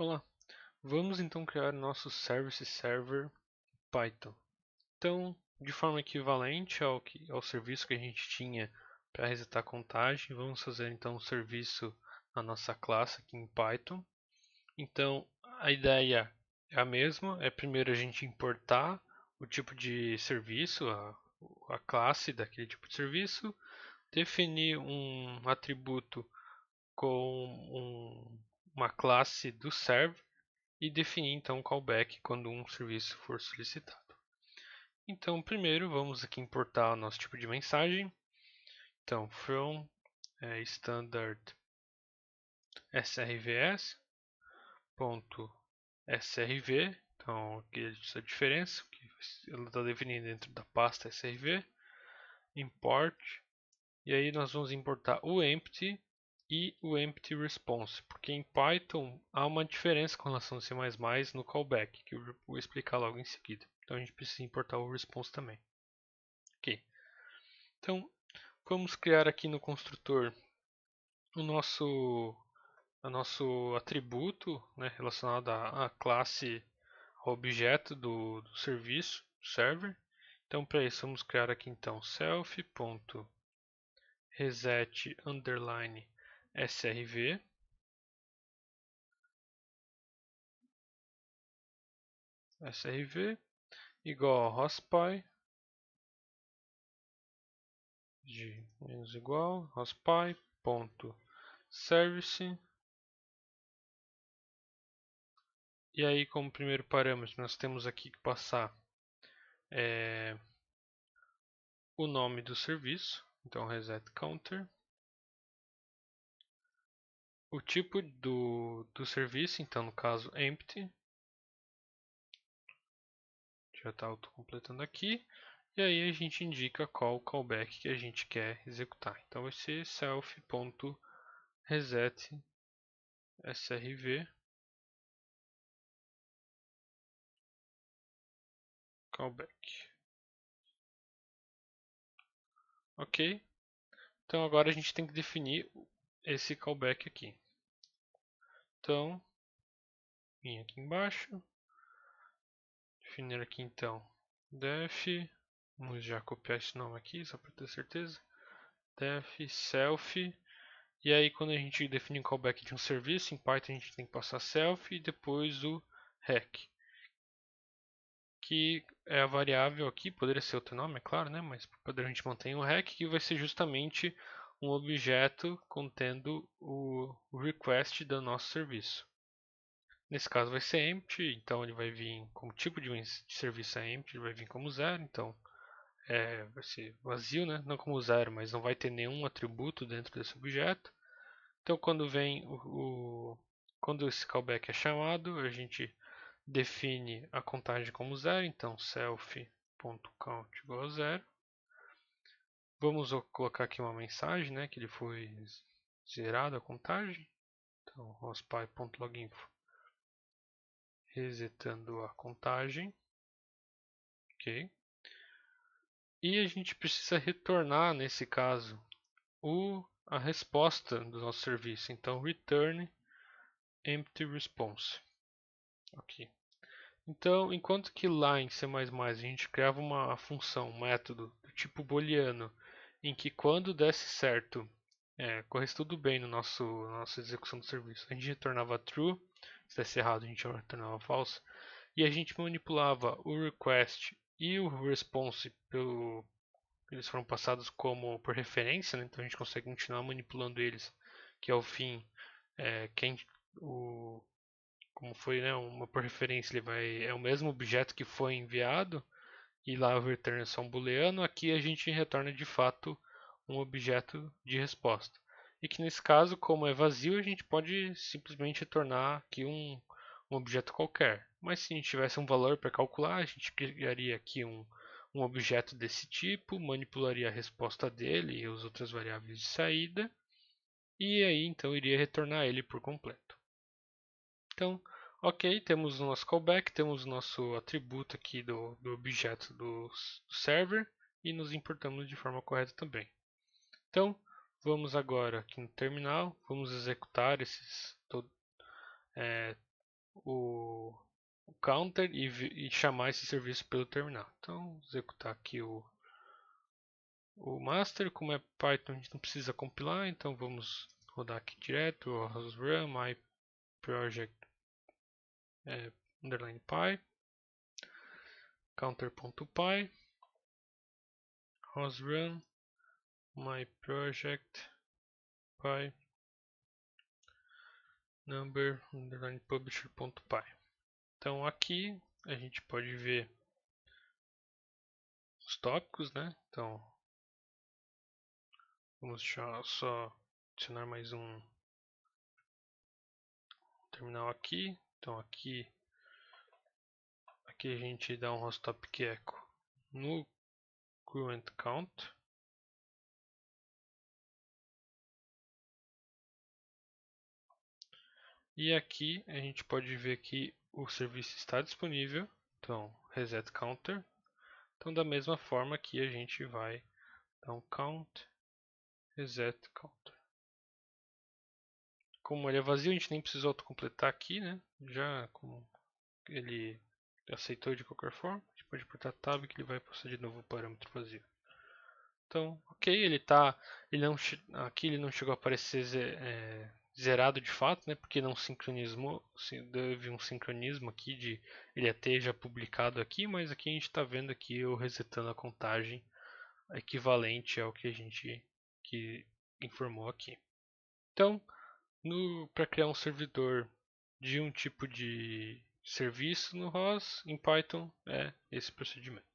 Olá, vamos então criar nosso Service Server Python. Então, de forma equivalente ao serviço que a gente tinha para resetar a contagem, vamos fazer então um serviço na nossa classe aqui em Python. Então, a ideia é a mesma, é primeiro a gente importar o tipo de serviço, a classe daquele tipo de serviço, definir um atributo com uma classe do server e definir então o callback quando um serviço for solicitado. Então, primeiro vamos aqui importar o nosso tipo de mensagem. Então, from standard srvs ponto srv. Então, aqui essa diferença que ela está definida dentro da pasta srv. Import. E aí nós vamos importar o empty e o empty response, porque em Python há uma diferença com relação ao C++ no callback, que eu vou explicar logo em seguida. Então a gente precisa importar o response também. Ok. Então vamos criar aqui no construtor o nosso atributo, né, relacionado à classe, ao objeto do serviço server. Então para isso vamos criar aqui então self.reset underline srv srv igual a hostpy de menos igual hostpy ponto service. E aí, como primeiro parâmetro, nós temos aqui que passar o nome do serviço, então reset counter, o tipo do serviço, então no caso empty, já está autocompletando aqui, e aí a gente indica qual callback que a gente quer executar. Então vai ser self.reset srv callback. Ok? Então agora a gente tem que definir esse callback aqui. Então, vim aqui embaixo, definir aqui então def, vamos já copiar esse nome aqui só para ter certeza, def self, e aí quando a gente define o callback de um serviço, em Python a gente tem que passar self e depois o hack, que é a variável aqui, poderia ser outro nome, é claro, né? Mas por padrão a gente mantém o hack, que vai ser justamente um objeto contendo o request do nosso serviço. Nesse caso vai ser empty, então ele vai vir como tipo de serviço é empty, ele vai vir como zero, então vai ser vazio, né? Não como zero, mas não vai ter nenhum atributo dentro desse objeto. Então quando vem quando esse callback é chamado, a gente define a contagem como zero, então self.count igual a zero. Vamos colocar aqui uma mensagem, né, que ele foi zerado a contagem. Então hostpy.loginfo resetando a contagem. Ok. E a gente precisa retornar, nesse caso, a resposta do nosso serviço. Então, return empty response. Ok. Então, enquanto que lá em C++ a gente criava uma função, um método do tipo booleano, em que quando desse certo, corresse tudo bem no na nossa execução do serviço, a gente retornava true, se desse errado a gente retornava false, e a gente manipulava o request e o response eles foram passados como por referência, né? Então a gente consegue continuar manipulando eles, que ao fim, quem o como foi, né, uma por referência, é o mesmo objeto que foi enviado e lá o return é só um booleano. Aqui a gente retorna de fato um objeto de resposta. E que nesse caso, como é vazio, a gente pode simplesmente retornar aqui um objeto qualquer. Mas se a gente tivesse um valor para calcular, a gente criaria aqui um objeto desse tipo, manipularia a resposta dele e as outras variáveis de saída, e aí então iria retornar ele por completo. Então, ok, temos o nosso callback, temos o nosso atributo aqui do objeto do server e nos importamos de forma correta também. Então, vamos agora aqui no terminal, vamos executar o counter e chamar esse serviço pelo terminal. Então, executar aqui o master. Como é Python, a gente não precisa compilar, então vamos rodar aqui direto, run my project underline py, counter.py, run my project py number underline publisher.py. Então aqui a gente pode ver os tópicos, né? Então vamos só adicionar mais um terminal aqui. Então aqui a gente dá um host topic echo no current count. E aqui a gente pode ver que o serviço está disponível. Então reset counter. Então da mesma forma que a gente vai dar um count reset counter. Como ele é vazio, a gente nem precisou autocompletar aqui, né? Já como ele aceitou de qualquer forma, a gente pode apertar tab que ele vai passar de novo o parâmetro vazio. Então, ok, aqui ele não chegou a aparecer zerado de fato, né? Porque não sincronizou, teve um sincronismo aqui de ele até já publicado aqui, mas aqui a gente está vendo aqui eu resetando a contagem equivalente ao que a gente informou aqui. Então, para criar um servidor de um tipo de serviço no ROS, em Python é esse procedimento.